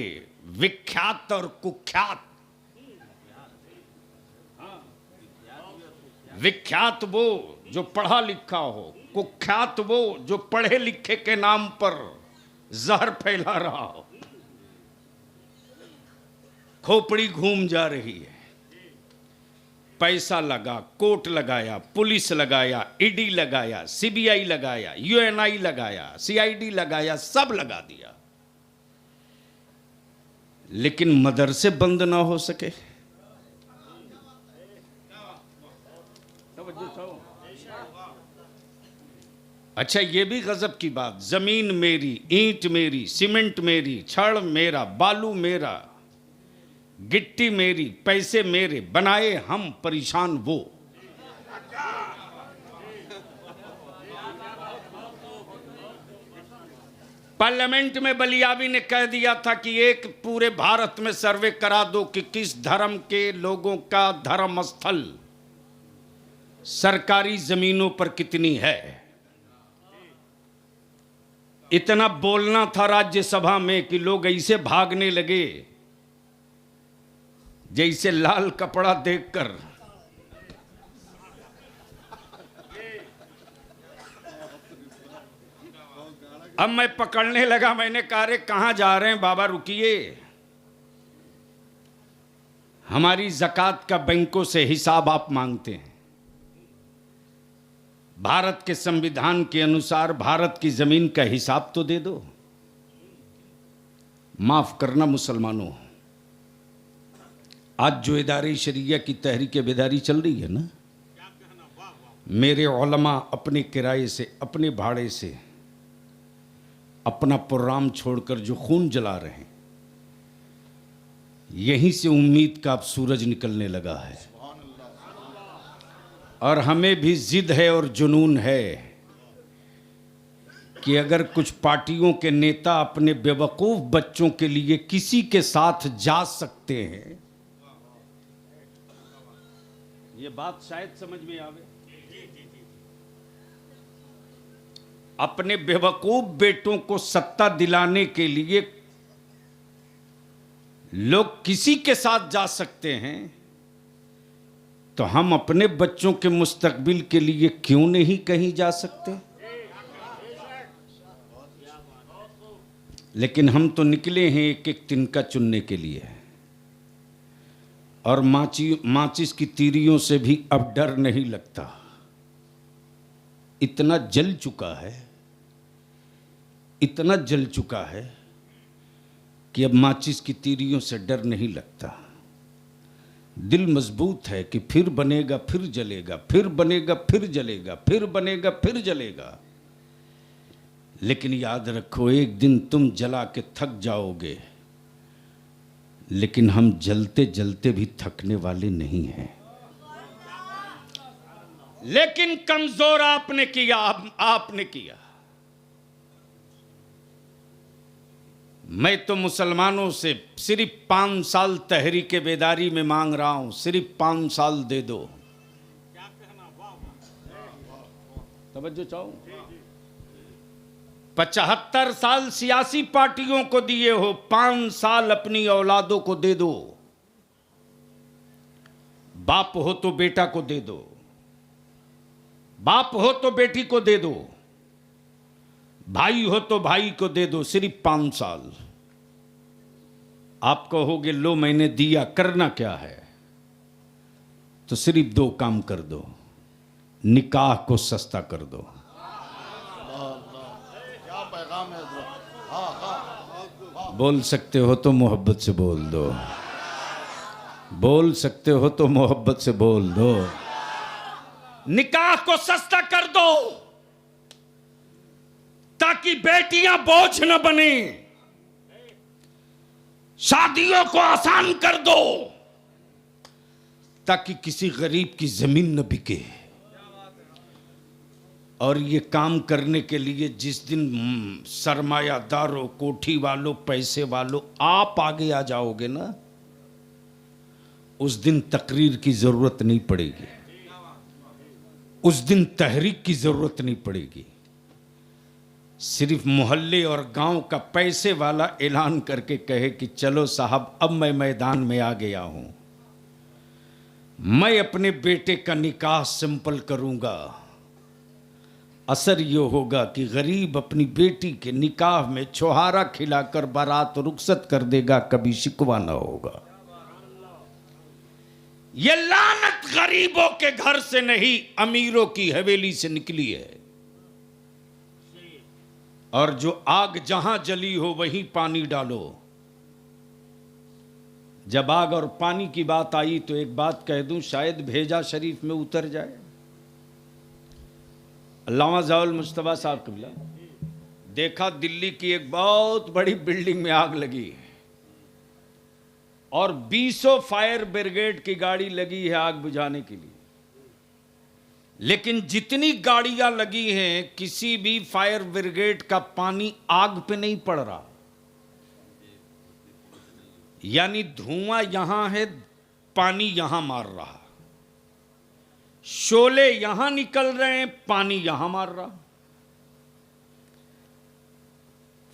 विख्यात और कुख्यात, विख्यात वो जो पढ़ा लिखा हो, कुख्यात वो जो पढ़े लिखे के नाम पर जहर फैला रहा हो, खोपड़ी घूम जा रही है। पैसा लगा, कोर्ट लगाया, पुलिस लगाया, ईडी लगाया, सीबीआई लगाया, यूएनआई लगाया, सीआईडी लगाया, सब लगा दिया, लेकिन मदरसे बंद ना हो सके। अच्छा, ये भी गजब की बात, जमीन मेरी, ईंट मेरी, सीमेंट मेरी, छड़ मेरा, बालू मेरा, गिट्टी मेरी, पैसे मेरे, बनाए हम, परेशान वो। पार्लियामेंट में बलियाबी ने कह दिया था कि एक पूरे भारत में सर्वे करा दो कि किस धर्म के लोगों का धर्म स्थल सरकारी जमीनों पर कितनी है। इतना बोलना था राज्यसभा में कि लोग ऐसे भागने लगे जैसे लाल कपड़ा देखकर। अब मैं पकड़ने लगा, मैंने कहा रे कहां जा रहे हैं बाबा, रुकिए, हमारी ज़कात का बैंकों से हिसाब आप मांगते हैं। भारत के संविधान के अनुसार भारत की जमीन का हिसाब तो दे दो। माफ करना मुसलमानों, आज जो इदारे शरिया की तहरीक बेदारी चल रही है ना, मेरे उलमा अपने किराए से, अपने भाड़े से, अपना प्रोग्राम छोड़कर जो खून जला रहे हैं, यहीं से उम्मीद का अब सूरज निकलने लगा है। और हमें भी जिद है और जुनून है कि अगर कुछ पार्टियों के नेता अपने बेवकूफ बच्चों के लिए किसी के साथ जा सकते हैं, ये बात शायद समझ में आवे, अपने बेवकूफ बेटों को सत्ता दिलाने के लिए लोग किसी के साथ जा सकते हैं, तो हम अपने बच्चों के मुस्तकबिल के लिए क्यों नहीं कहीं जा सकते। लेकिन हम तो निकले हैं एक एक तिनका चुनने के लिए, और माचिस की तीरियों से भी अब डर नहीं लगता। इतना जल चुका है, इतना जल चुका है कि अब माचिस की तीरियों से डर नहीं लगता। दिल मजबूत है कि फिर बनेगा फिर जलेगा, फिर बनेगा फिर जलेगा, फिर बनेगा फिर जलेगा। लेकिन याद रखो, एक दिन तुम जला के थक जाओगे, लेकिन हम जलते जलते भी थकने वाले नहीं हैं। लेकिन कमजोर आपने किया, आपने किया। मैं तो मुसलमानों से सिर्फ 5 साल तहरीक बेदारी में मांग रहा हूं, सिर्फ 5 साल दे दो। तवज्जो चाहो, 75 साल सियासी पार्टियों को दिए हो, 5 साल अपनी औलादों को दे दो। बाप हो तो बेटा को दे दो, बाप हो तो बेटी को दे दो, भाई हो तो भाई को दे दो। सिर्फ 5 साल। आप कहोगे लो मैंने दिया, करना क्या है? तो सिर्फ 2 काम कर दो, निकाह को सस्ता कर दो। क्या पैगाम है? बोल सकते हो तो मोहब्बत से बोल दो, बोल सकते हो तो मोहब्बत से बोल दो। निकाह को सस्ता कर दो ताकि बेटियां बोझ न बने, शादियों को आसान कर दो ताकि किसी गरीब की जमीन न बिके। और ये काम करने के लिए जिस दिन सरमायादारों, कोठी वालों, पैसे वालों आप आगे आ जाओगे ना, उस दिन तकरीर की जरूरत नहीं पड़ेगी, उस दिन तहरीक की जरूरत नहीं पड़ेगी। सिर्फ मोहल्ले और गांव का पैसे वाला ऐलान करके कहे कि चलो साहब अब मैं मैदान में आ गया हूं, मैं अपने बेटे का निकाह सिंपल करूंगा। असर ये होगा कि गरीब अपनी बेटी के निकाह में छुहारा खिलाकर बारात रुखसत कर देगा, कभी शिकवा ना होगा। ये लानत गरीबों के घर से नहीं, अमीरों की हवेली से निकली है। और जो आग जहां जली हो वहीं पानी डालो। जब आग और पानी की बात आई तो एक बात कह दूं, शायद भेजा शरीफ में उतर जाए। अल्लामा ज़ाउल मुस्तफ़ा साहब कबिला देखा, दिल्ली की एक बहुत बड़ी बिल्डिंग में आग लगी और 20 फायर ब्रिगेड की गाड़ी लगी है आग बुझाने के लिए, लेकिन जितनी गाड़ियां लगी हैं किसी भी फायर ब्रिगेड का पानी आग पे नहीं पड़ रहा। यानी धुआं यहां है, पानी यहां मार रहा, शोले यहां निकल रहे हैं, पानी यहां मार रहा।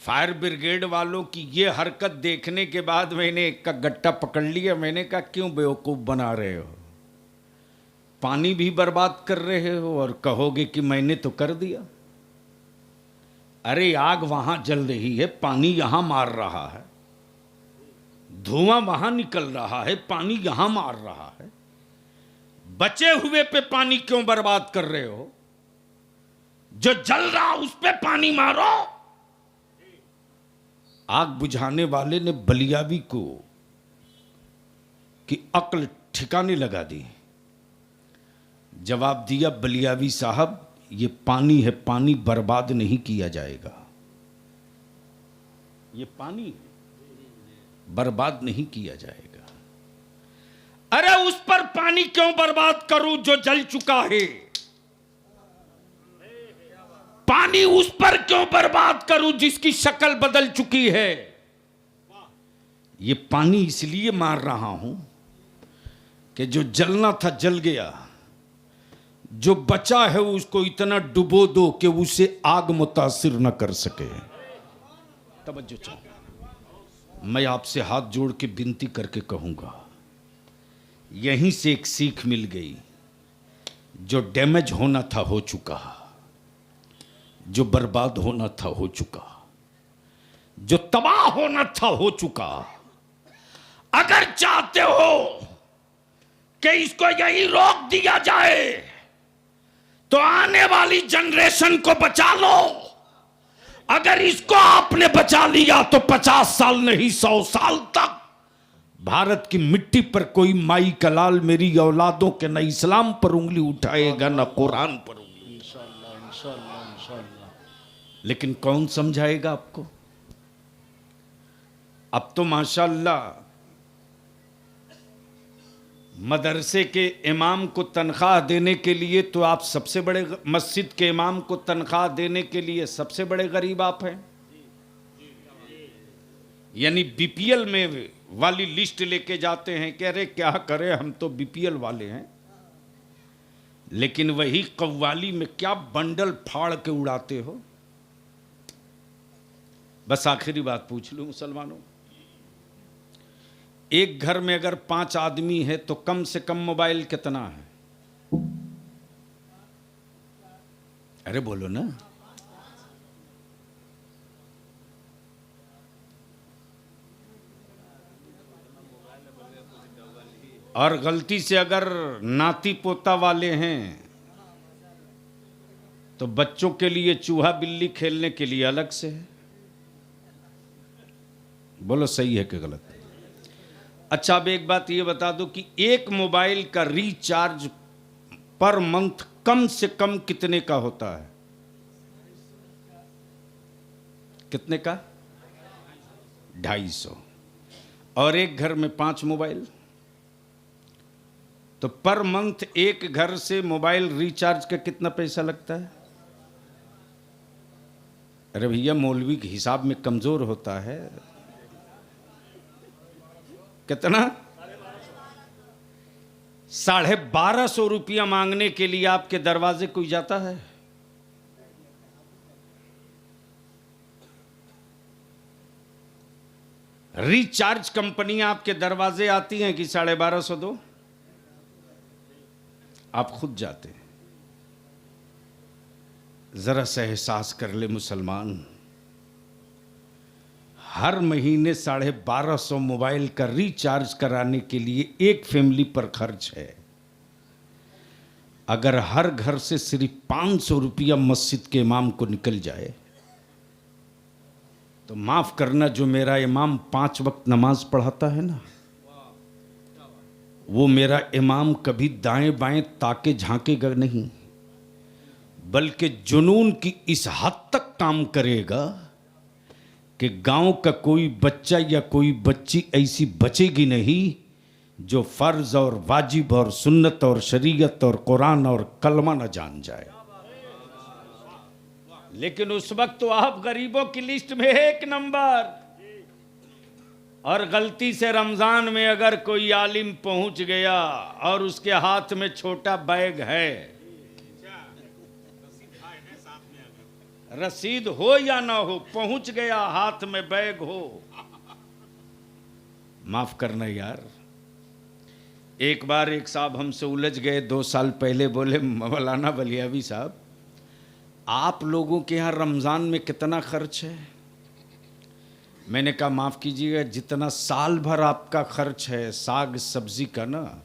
फायर ब्रिगेड वालों की यह हरकत देखने के बाद मैंने एक का गट्टा पकड़ लिया। मैंने कहा क्यों बेवकूफ बना रहे हो, पानी भी बर्बाद कर रहे हो और कहोगे कि मैंने तो कर दिया। अरे आग वहां जल रही है, पानी यहां मार रहा है, धुआं वहां निकल रहा है, पानी यहां मार रहा है। बचे हुए पे पानी क्यों बर्बाद कर रहे हो? जो जल रहा उस पे पानी मारो। आग बुझाने वाले ने बलियावी को की अक्ल ठिकाने लगा दी। जवाब दिया, बलियावी साहब ये पानी है, पानी बर्बाद नहीं किया जाएगा, ये पानी बर्बाद नहीं किया जाएगा। अरे उस पर पानी क्यों बर्बाद करूं जो जल चुका है? पानी उस पर क्यों बर्बाद करूं जिसकी शक्ल बदल चुकी है? ये पानी इसलिए मार रहा हूं कि जो जलना था जल गया, जो बचा है उसको इतना डुबो दो कि उसे आग मुतासिर न कर सके। तवज्जो चाहिए। मैं आपसे हाथ जोड़ के विनती करके कहूंगा, यहीं से एक सीख मिल गई। जो डैमेज होना था हो चुका, जो बर्बाद होना था हो चुका, जो तबाह होना था हो चुका। अगर चाहते हो कि इसको यही रोक दिया जाए तो आने वाली जनरेशन को बचा लो। अगर इसको आपने बचा लिया तो 50 साल नहीं 100 साल तक भारत की मिट्टी पर कोई माई का लाल मेरी औलादों के न इस्लाम पर उंगली उठाएगा न कुरान पर उंगली। इंशाअल्लाह, इंशाअल्लाह, इंशाअल्लाह। लेकिन कौन समझाएगा आपको? अब तो माशाअल्लाह मदरसे के इमाम को तनख्वाह देने के लिए तो आप सबसे बड़े, मस्जिद के इमाम को तनख्वाह देने के लिए सबसे बड़े गरीब आप हैं। यानी बीपीएल में वाली लिस्ट लेके जाते हैं, कह रहे क्या करें हम तो बीपीएल वाले हैं। लेकिन वही कव्वाली में क्या बंडल फाड़ के उड़ाते हो। बस आखिरी बात पूछ लूं मुसलमानों, एक घर में अगर 5 आदमी है तो कम से कम मोबाइल कितना है? अरे बोलो ना। और गलती से अगर नाती पोता वाले हैं तो बच्चों के लिए चूहा बिल्ली खेलने के लिए अलग से है। बोलो सही है कि गलत? अच्छा, अब एक बात ये बता दो कि एक मोबाइल का रिचार्ज पर मंथ कम से कम कितने का होता है? कितने का? 250। और एक घर में 5 मोबाइल तो पर मंथ एक घर से मोबाइल रिचार्ज का कितना पैसा लगता है? अरे भैया, मौलवी के हिसाब में कमजोर होता है। कितना? 1250 रुपया मांगने के लिए आपके दरवाजे कोई जाता है? रिचार्ज कंपनियां आपके दरवाजे आती हैं कि 1250 दो? आप खुद जाते हैं। जरा सा एहसास कर ले मुसलमान, हर महीने 1250 मोबाइल का रिचार्ज कराने के लिए एक फैमिली पर खर्च है। अगर हर घर से सिर्फ 500 रुपया मस्जिद के इमाम को निकल जाए तो माफ करना, जो मेरा इमाम 5 वक्त नमाज पढ़ाता है ना, वो मेरा इमाम कभी दाएं बाएं ताके झांकेगा नहीं, बल्कि जुनून की इस हद तक काम करेगा कि गांव का कोई बच्चा या कोई बच्ची ऐसी बचेगी नहीं जो फर्ज और वाजिब और सुन्नत और शरीयत और कुरान और कलमा न जान जाए। लेकिन उस वक्त तो आप गरीबों की लिस्ट में 1 नंबर। और गलती से रमजान में अगर कोई आलिम पहुंच गया और उसके हाथ में छोटा बैग है, रसीद हो या ना हो, पहुंच गया, हाथ में बैग हो, माफ करना यार। एक बार एक साहब हमसे उलझ गए 2 साल पहले, बोले मौलाना बलियावी साहब, आप लोगों के यहाँ रमज़ान में कितना खर्च है? मैंने कहा माफ़ कीजिएगा, जितना साल भर आपका खर्च है साग सब्जी का ना,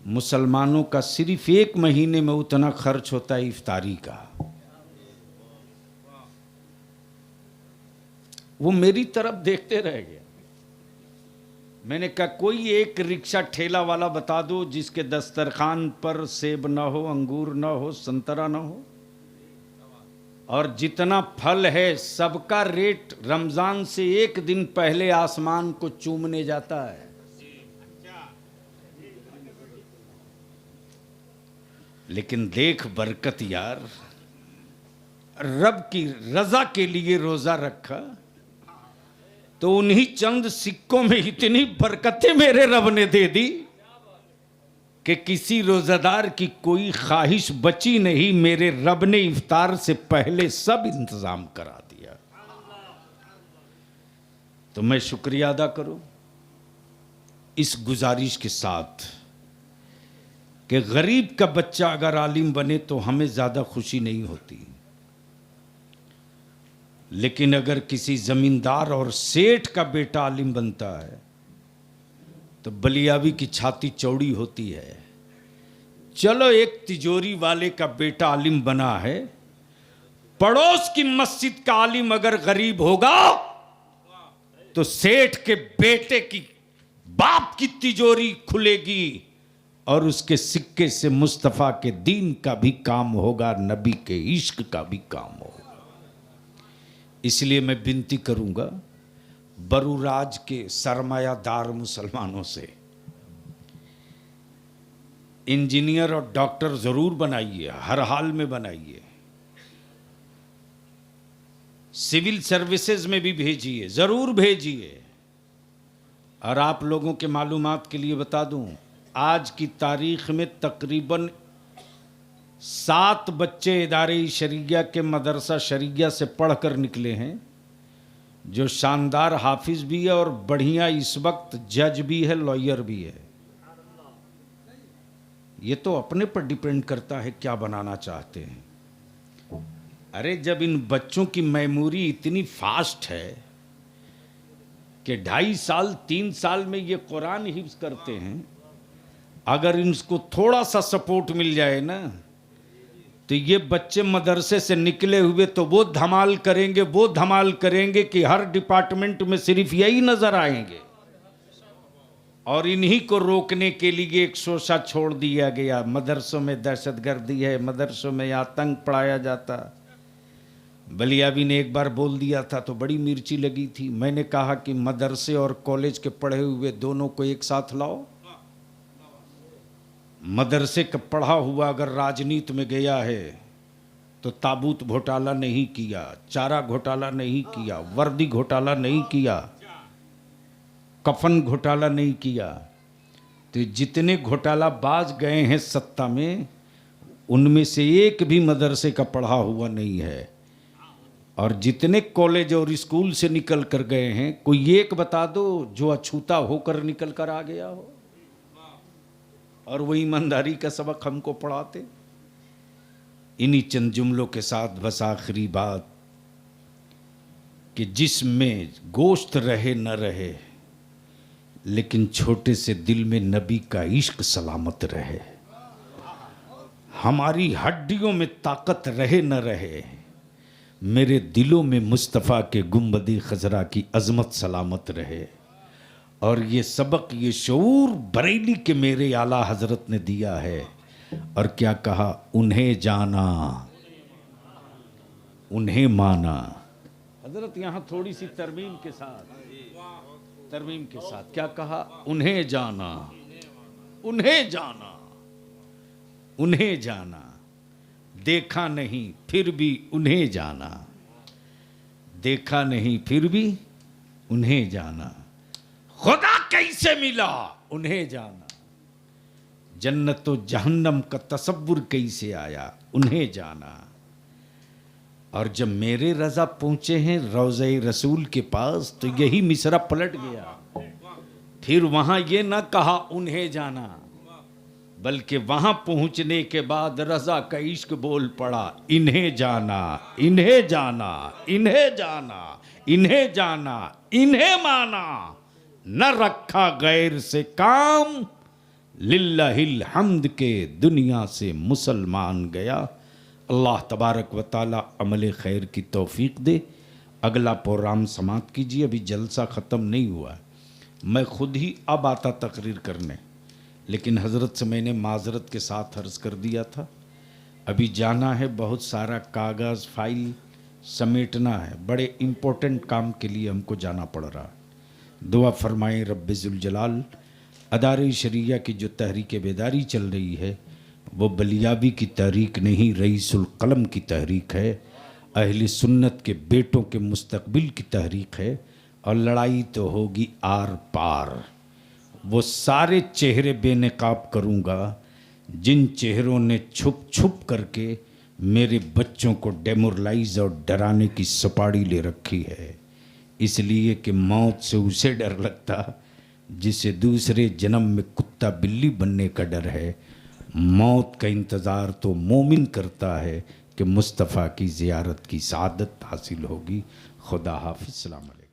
मुसलमानों का सिर्फ 1 महीने में उतना खर्च होता है इफ्तारी का। वो मेरी तरफ देखते रह गया। मैंने कहा कोई एक रिक्शा ठेला वाला बता दो जिसके दस्तरखान पर सेब ना हो, अंगूर ना हो, संतरा ना हो, और जितना फल है सबका रेट रमजान से 1 दिन पहले आसमान को चूमने जाता है। लेकिन देख बरकत यार, रब की रजा के लिए रोजा रखा तो उन्हीं चंद सिक्कों में इतनी बरकतें मेरे रब ने दे दी कि किसी रोजादार की कोई ख्वाहिश बची नहीं। मेरे रब ने इफ्तार से पहले सब इंतजाम करा दिया। तो मैं शुक्रिया अदा करूं इस गुजारिश के साथ कि गरीब का बच्चा अगर आलिम बने तो हमें ज्यादा खुशी नहीं होती, लेकिन अगर किसी जमींदार और सेठ का बेटा आलिम बनता है तो बलियावी की छाती चौड़ी होती है। चलो एक तिजोरी वाले का बेटा आलिम बना है, पड़ोस की मस्जिद का आलिम अगर गरीब होगा तो सेठ के बेटे की बाप की तिजोरी खुलेगी और उसके सिक्के से मुस्तफा के दीन का भी काम होगा, नबी के इश्क का भी काम होगा। इसलिए मैं विनती करूंगा बरूराज के सरमायादार मुसलमानों से, इंजीनियर और डॉक्टर जरूर बनाइए, हर हाल में बनाइए, सिविल सर्विसेज में भी भेजिए, जरूर भेजिए। और आप लोगों के मालूमात के लिए बता दूं, आज की तारीख में तकरीबन 7 बच्चे इदारे शरिया के मदरसा शरिया से पढ़कर निकले हैं, जो शानदार हाफिज भी है और बढ़िया इस वक्त जज भी है, लॉयर भी है। ये तो अपने पर डिपेंड करता है क्या बनाना चाहते हैं। अरे जब इन बच्चों की मेमोरी इतनी फास्ट है कि 2.5 साल 3 साल में ये कुरान हिफ्ज करते हैं, अगर इनको थोड़ा सा सपोर्ट मिल जाए ना तो ये बच्चे मदरसे से निकले हुए तो वो धमाल करेंगे कि हर डिपार्टमेंट में सिर्फ यही नजर आएंगे। और इन्हीं को रोकने के लिए एक शोशा छोड़ दिया गया, मदरसों में दहशतगर्दी है, मदरसों में आतंक पढ़ाया जाता। बलियावी ने एक बार बोल दिया था तो बड़ी मिर्ची लगी थी। मैंने कहा कि मदरसे और कॉलेज के पढ़े हुए दोनों को एक साथ लाओ, मदरसे का पढ़ा हुआ अगर राजनीति में गया है तो ताबूत घोटाला नहीं किया, चारा घोटाला नहीं किया, वर्दी घोटाला नहीं किया, कफन घोटाला नहीं किया। तो जितने घोटाला बाज गए हैं सत्ता में, उनमें से एक भी मदरसे का पढ़ा हुआ नहीं है। और जितने कॉलेज और स्कूल से निकल कर गए हैं, कोई एक बता दो जो अछूता होकर निकल कर आ गया हो और वो ईमानदारी का सबक हमको पढ़ाते। इन्हीं चंद जुमलों के साथ बस आखिरी बात कि जिसमें गोश्त रहे न रहे, लेकिन छोटे से दिल में नबी का इश्क सलामत रहे। हमारी हड्डियों में ताकत रहे न रहे, मेरे दिलों में मुस्तफ़ा के गुंबदी खजरा की अजमत सलामत रहे। और ये सबक, ये शऊर बरेली के मेरे आला हजरत ने दिया है। और क्या कहा? उन्हें जाना, उन्हें माना। हजरत यहाँ थोड़ी सी तरमीम के साथ क्या कहा? उन्हें जाना, उन्हें जाना, उन्हें जाना। देखा नहीं फिर भी उन्हें जाना, देखा नहीं फिर भी उन्हें जाना। खुदा कैसे मिला? उन्हें जाना। जन्नत व जहन्नम का तसव्वुर कैसे आया? उन्हें जाना। और जब मेरे रजा पहुंचे हैं रोज़े रसूल के पास, तो यही मिसरा पलट गया। फिर वहां ये ना कहा उन्हें जाना, बल्कि वहां पहुंचने के बाद रजा का इश्क बोल पड़ा, इन्हें जाना, इन्हें जाना, इन्हें जाना, इन्हें जाना, इन्हें माना। न रखा गैर से काम, लिल्लाहिल हम्द के दुनिया से मुसलमान गया। अल्लाह तबारक व ताला अमल खैर की तौफीक दे। अगला प्रोग्राम समाप्त कीजिए, अभी जलसा ख़त्म नहीं हुआ। मैं खुद ही अब आता तकरीर करने, लेकिन हज़रत से मैंने माजरत के साथ अर्ज़ कर दिया था। अभी जाना है, बहुत सारा कागज़ फाइल समेटना है, बड़े इम्पोर्टेंट काम के लिए हमको जाना पड़ रहा है। दुआ फरमाएँ रब्बे ज़ुल जलाल, अदारे शरिया की जो तहरीक बेदारी चल रही है वो बलियाबी की तहरीक नहीं, रईसुल कलम की तहरीक है, अहले सुन्नत के बेटों के मुस्तकबिल की तहरीक है। और लड़ाई तो होगी आर पार। वो सारे चेहरे बेनकाब करूँगा जिन चेहरों ने छुप छुप करके मेरे बच्चों को डेमोरलाइज और डराने की सपाड़ी ले रखी है। इसलिए कि मौत से उसे डर लगता जिसे दूसरे जन्म में कुत्ता बिल्ली बनने का डर है। मौत का इंतज़ार तो मोमिन करता है कि मुस्तफ़ा की ज़ियारत की सआदत हासिल होगी। खुदा हाफ़िज़। अस्सलाम वालेकुम।